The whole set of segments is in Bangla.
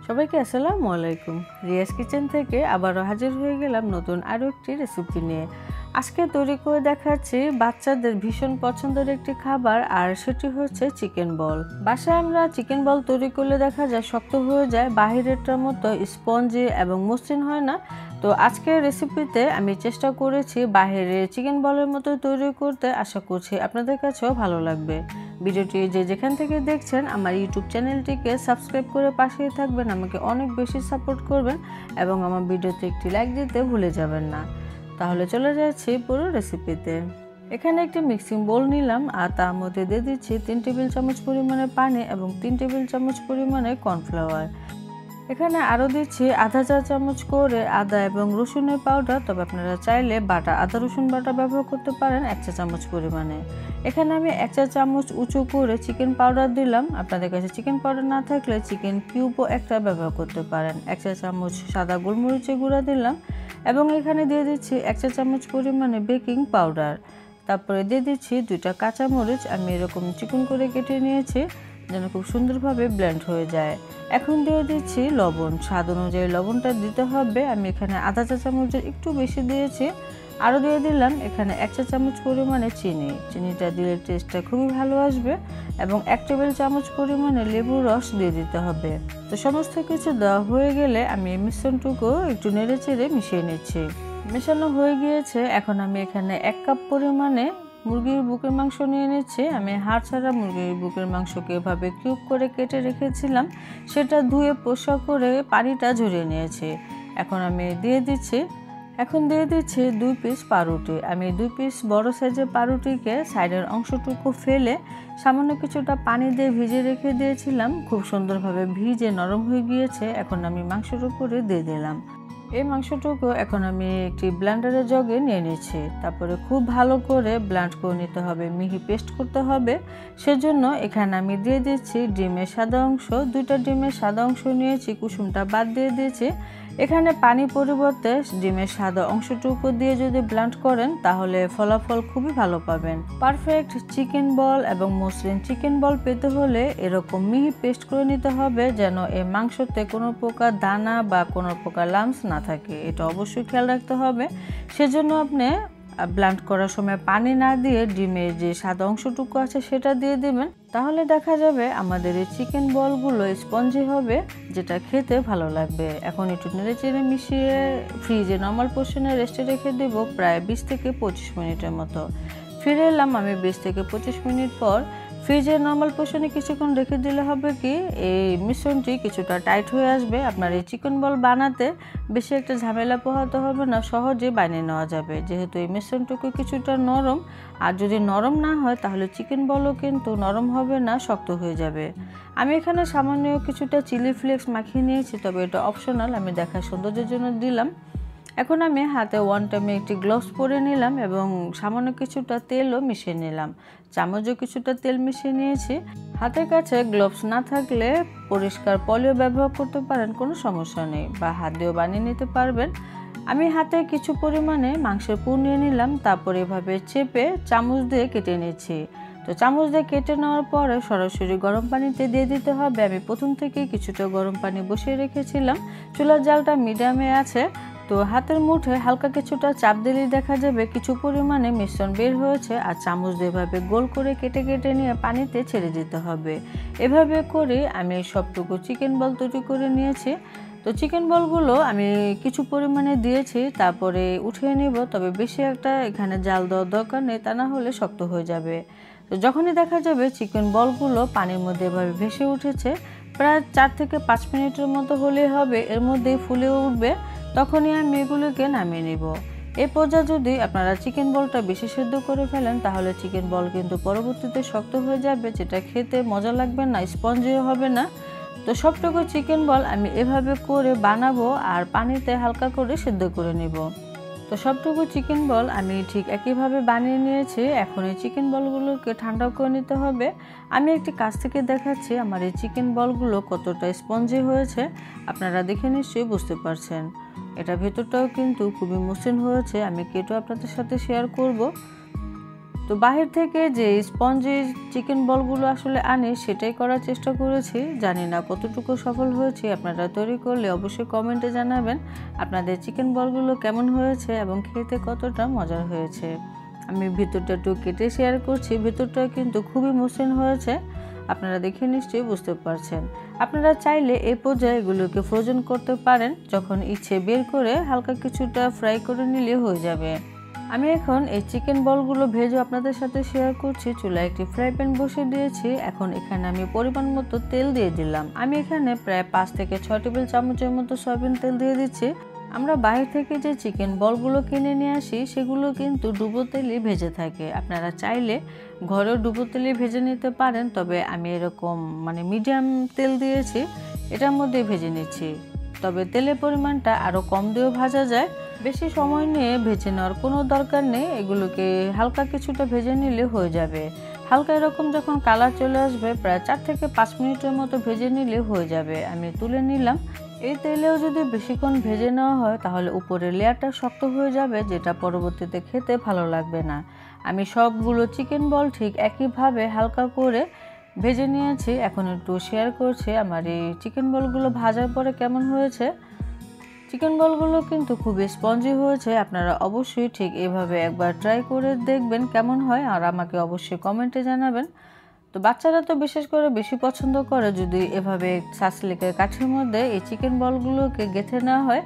সবাইকে আসসালামু আলাইকুম। রিয়াজ কিচেন থেকে আবারও হাজির হয়ে গেলাম নতুন আরও একটি রেসিপি নিয়ে। আজকে তৈরি করে দেখাচ্ছি বাচ্চাদের ভীষণ পছন্দের একটি খাবার, আর সেটি হচ্ছে চিকেন বল। বাসায় আমরা চিকেন বল তৈরি করলে দেখা যায় শক্ত হয়ে যায়, বাহিরেরটার মতো স্পঞ্জি এবং মসৃণ হয় না। তো আজকের রেসিপিতে আমি চেষ্টা করেছি বাহিরের চিকেন বলের মতো তৈরি করতে, আশা করছি আপনাদের কাছেও ভালো লাগবে। ভিডিওটি যেখান থেকে দেখছেন আমার ইউটিউব চ্যানেলটিকে সাবস্ক্রাইব করে পাশেই থাকবেন, আমাকে অনেক বেশি সাপোর্ট করবেন এবং আমার ভিডিওতে একটি লাইক দিতে ভুলে যাবেন না। তাহলে চলে যাচ্ছি পুরো রেসিপিতে। এখানে একটি মিক্সিং বোল নিলাম আর তার মধ্যে দিয়ে দিচ্ছি 3 টেবিল চামচ পরিমাণে পানি এবং 3 টেবিল চামচ পরিমাণে কর্নফ্লাওয়ার। এখানে আরও দিচ্ছি আধা চা চামচ করে আদা এবং রসুনের পাউডার, তবে আপনারা চাইলে বাটা আদা রসুন বাটা ব্যবহার করতে পারেন 1 চা চামচ পরিমাণে। এখানে আমি 1 চা চামচ উঁচু করে চিকেন পাউডার দিলাম। আপনাদের কাছে চিকেন পাউডার না থাকলে চিকেন কিউবও একটা ব্যবহার করতে পারেন। 1 চা চামচ সাদা গোলমরিচের গুঁড়া দিলাম এবং এখানে দিয়ে দিচ্ছি 1 চা চামচ পরিমাণে বেকিং পাউডার। তারপরে দিয়ে দিচ্ছি 2টা কাঁচামরিচ, আমি এরকম চিকন করে কেটে নিয়েছি যেন খুব সুন্দরভাবে ব্লেন্ড হয়ে যায়। এখন দিয়ে দিচ্ছি লবণ, স্বাদ অনুযায়ী লবণটা দিতে হবে। আমি এখানে আধা চা চামচের একটু বেশি দিয়েছি। আরও দিয়ে দিলাম এখানে 1 চা চামচ পরিমাণে চিনিটা দিলে টেস্টটা খুবই ভালো আসবে এবং 1 টেবিল চামচ পরিমাণে লেবুর রস দিয়ে দিতে হবে। তো সমস্ত কিছু দেওয়া হয়ে গেলে আমি মিশ্রণটুকু একটু নেড়েচেড়ে মিশিয়ে নিচ্ছি। মেশানো হয়ে গিয়েছে। এখন আমি এখানে 1 কাপ পরিমাণে মুরগির বুকের মাংস নিয়ে নিচ্ছি। আমি হাড় ছাড়া মুরগির বুকের মাংসকে এভাবে কিউব করে কেটে রেখেছিলাম, সেটা ধুয়ে পরিষ্কার করে পানিটা ঝরিয়ে নিয়েছি। এখন দিয়ে দিচ্ছি 2 পিস পাউরুটি। আমি 2 পিস বড় সাইজের পাউরুটিকে সাইডের অংশটুকু ফেলে সামান্য কিছুটা পানি দিয়ে ভিজে রেখে দিয়েছিলাম। খুব সুন্দরভাবে ভিজে নরম হয়ে গিয়েছে। এখন আমি মাংসের উপরে দিয়ে দিলাম। এই মাংসটুকু এখন আমি একটি ব্লেন্ডারের জগে নিয়ে নিচ্ছি। তারপরে খুব ভালো করে ব্লেন্ড করে নিতে হবে, মিহি পেস্ট করতে হবে। সেজন্য এখানে আমি দিয়ে দিচ্ছি ডিমের সাদা অংশ। 2টা ডিমের সাদা অংশ নিয়েছি, কুসুমটা বাদ দিয়ে দিয়েছি। এখানে পানি পরিবর্তে ডিমের সাদা অংশটুকু দিয়ে যদি ব্লেন্ড করেন তাহলে ফলাফল খুবই ভালো পাবেন। পারফেক্ট চিকেন বল এবং মসৃণ চিকেন বল পেতে হলে এরকম মিহি পেস্ট করে নিতে হবে, যেন এই মাংসতে কোনো প্রকার দানা বা কোনো প্রকার লাম্পস না থাকে। এটা অবশ্যই খেয়াল রাখতে হবে। সেজন্য আপনি ব্লেন্ড করার সময় পানি না দিয়ে ডিমের যে সাদা অংশটুকু আছে সেটা দিয়ে দিবেন। তাহলে দেখা যাবে আমাদের এই চিকেন বলগুলো স্পঞ্জি হবে, যেটা খেতে ভালো লাগবে। এখন একটু নেড়েচেড়ে মিশিয়ে ফ্রিজে নর্মাল পোর্শনে রেস্টে রেখে দেব প্রায় 20 থেকে 25 মিনিটের মতো। ফিরে এলাম আমি 20 থেকে 25 মিনিট পর। ফ্রিজের নর্মাল পোর্শনে কিছুক্ষণ রেখে দিলে হবে কি, এই মিশ্রণটি কিছুটা টাইট হয়ে আসবে। আপনার এই চিকেন বল বানাতে বেশি একটা ঝামেলা পোহাতে হবে না, সহজে বানিয়ে নেওয়া যাবে। যেহেতু এই মিশ্রণটুকু কিছুটা নরম, আর যদি নরম না হয় তাহলে চিকেন বলও কিন্তু নরম হবে না, শক্ত হয়ে যাবে। আমি এখানে সামান্য কিছুটা চিলি ফ্লেক্স মাখিয়ে নিয়েছি, তবে এটা অপশনাল, আমি দেখার সৌন্দর্যের জন্য দিলাম। এখন আমি হাতে 1 টাইমে একটি গ্লাভস পরে নিলাম এবং সামান্য কিছুটা তেলও মিশিয়ে নিলাম। চামচও কিছুটা তেল মিশিয়ে নিয়েছি। হাতের কাছে গ্লাভস না থাকলে পরিষ্কার পলিও ব্যবহার করতে পারেন, কোনো সমস্যা নেই, বা হাত দিয়েও বানিয়ে নিতে পারবেন। আমি হাতে কিছু পরিমাণে মাংসের পুর নিয়ে নিলাম, তারপর এভাবে চেপে চামচ দিয়ে কেটে নিচ্ছি। তো চামচ দিয়ে কেটে নেওয়ার পরে সরাসরি গরম পানিতে দিয়ে দিতে হবে। আমি প্রথম থেকেই কিছুটা গরম পানি বসিয়ে রেখেছিলাম, চুলার জালটা মিডিয়ামে আছে। তো হাতের মুঠে হালকা কিছুটা চাপ দিলেই দেখা যাবে কিছু পরিমাণে মিশ্রণ বের হয়েছে, আর চামচ দিয়ে এভাবে গোল করে কেটে কেটে নিয়ে পানিতে ছেড়ে দিতে হবে। এভাবে করে আমি সবটুকু চিকেন বল তৈরি করে নিয়েছি। তো চিকেন বলগুলো আমি কিছু পরিমাণে দিয়েছি, তারপরে উঠিয়ে নিব। তবে বেশি একটা এখানে জাল দেওয়ার দরকার নেই, তা না হলে শক্ত হয়ে যাবে। তো যখনই দেখা যাবে চিকেন বলগুলো পানির মধ্যে এভাবে ভেসে উঠেছে, প্রায় 4 থেকে 5 মিনিটের মতো হলেই হবে, এর মধ্যেই ফুলে উঠবে, তখনই আমি এগুলোকে নামিয়ে নিব। এই পর্যায়ে যদি আপনারা চিকেন বলটা বেশি সেদ্ধ করে ফেলেন তাহলে চিকেন বল কিন্তু পরবর্তীতে শক্ত হয়ে যাবে, যেটা খেতে মজা লাগবে না, স্পঞ্জিও হবে না। তো সবটুকু চিকেন বল আমি এভাবে করে বানাবো আর পানিতে হালকা করে সেদ্ধ করে নিব। তো সবটুকু চিকেন বল আমি ঠিক একইভাবে বানিয়ে নিয়েছি। এখন এই চিকেন বলগুলোকে ঠান্ডা করে নিতে হবে। আমি একটি কাছ থেকে দেখাচ্ছি আমার এই চিকেন বলগুলো কতটা স্পঞ্জি হয়েছে, আপনারা দেখে নিশ্চয়ই বুঝতে পারছেন। এটা ভেতরটাও কিন্তু খুবই মসৃণ হয়েছে, আমি কেটেও আপনাদের সাথে শেয়ার করব। তো বাহির থেকে যে স্পঞ্জি চিকেন বলগুলো আসলে আনি সেটাই করার চেষ্টা করেছি। জানি না কতটুকু সফল হয়েছি। আপনারা তৈরি করলে অবশ্যই কমেন্টে জানাবেন আপনাদের চিকেন বলগুলো কেমন হয়েছে এবং খেতে কতটা মজার হয়েছে। আমি ভিতরটা একটু কেটে শেয়ার করছি। ভিতরটা কিন্তু খুবই মসৃণ হয়েছে, আপনারা দেখে নিশ্চয়ই বুঝতে পারছেন। আপনারা চাইলে এই পর্যায়ে এগুলোকে ফ্রোজেন করতে পারেন, যখন ইচ্ছে বের করে হালকা কিছুটা ফ্রাই করে নিলে হয়ে যাবে। আমি এখন এই চিকেন বলগুলো ভেজে আপনাদের সাথে শেয়ার করছি। চুলায় একটি ফ্রাই প্যান বসিয়ে দিয়েছি। এখন এখানে আমি পরিমাণ মতো তেল দিয়ে দিলাম। আমি এখানে প্রায় 5 থেকে 6 টেবিল চামচের মতো সয়াবিন তেল দিয়ে দিচ্ছি। আমরা বাইরে থেকে যে চিকেন বলগুলো কিনে নিয়ে আসি সেগুলো কিন্তু ডুবো তেলে ভেজে থাকে। আপনারা চাইলে ঘরেও ডুবো তেলে ভেজে নিতে পারেন, তবে আমি এরকম মিডিয়াম তেল দিয়েছি, এটার মধ্যে ভেজে নিচ্ছি। তবে তেলের পরিমাণটা আরও কম দিয়েও ভাজা যায়। বেশি সময় নিয়ে ভেজে নেওয়ার কোনো দরকার নেই, এগুলোকে হালকা কিছুটা ভেজে নিলে হয়ে যাবে। হালকা এরকম যখন কালার চলে আসবে প্রায় 4 থেকে 5 মিনিটের মতো ভেজে নিলে হয়ে যাবে। আমি তুলে নিলাম। এই তেলেও যদি বেশিক্ষণ ভেজে নেওয়া হয় তাহলে উপরের লেয়ারটা শক্ত হয়ে যাবে, যেটা পরবর্তীতে খেতে ভালো লাগবে না। আমি সবগুলো চিকেন বল ঠিক একইভাবে হালকা করে ভেজে নিয়েছি। এখন একটু শেয়ার করছি আমার এই চিকেন বলগুলো ভাজার পরে কেমন হয়েছে। চিকেন বলগুলো কিন্তু খুবই স্পঞ্জি হয়েছে। আপনারা অবশ্যই ঠিক এভাবে একবার ট্রাই করে দেখবেন কেমন হয়, আর আমাকে অবশ্যই কমেন্টে জানাবেন। তো বাচ্চারা তো বিশেষ করে বেশি পছন্দ করে যদি এভাবে সাসলিকের কাঠির মধ্যে এই চিকেন বলগুলোকে গেঁথে নেওয়া হয়,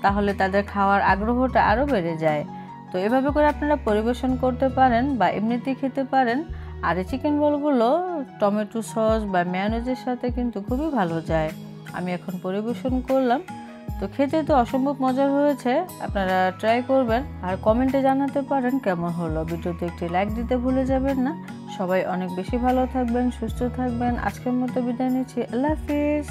তাহলে তাদের খাওয়ার আগ্রহটা আরও বেড়ে যায়। তো এভাবে করে আপনারা পরিবেশন করতে পারেন বা এমনিতেই খেতে পারেন। আর এই চিকেন বলগুলো টমেটো সস বা মেয়োনেজের সাথে কিন্তু খুবই ভালো যায়। আমি এখন পরিবেশন করলাম। তো খেতে তো অসম্ভব মজার হয়েছে, আপনারা ট্রাই করবেন আর কমেন্টে জানাতে পারেন কেমন হলো। ভিডিওতে একটি লাইক দিতে ভুলে যাবেন না। সবাই অনেক বেশি ভালো থাকবেন, সুস্থ থাকবেন। আজকের মতো বিদায় নিচ্ছি। আল্লাহ হাফিজ।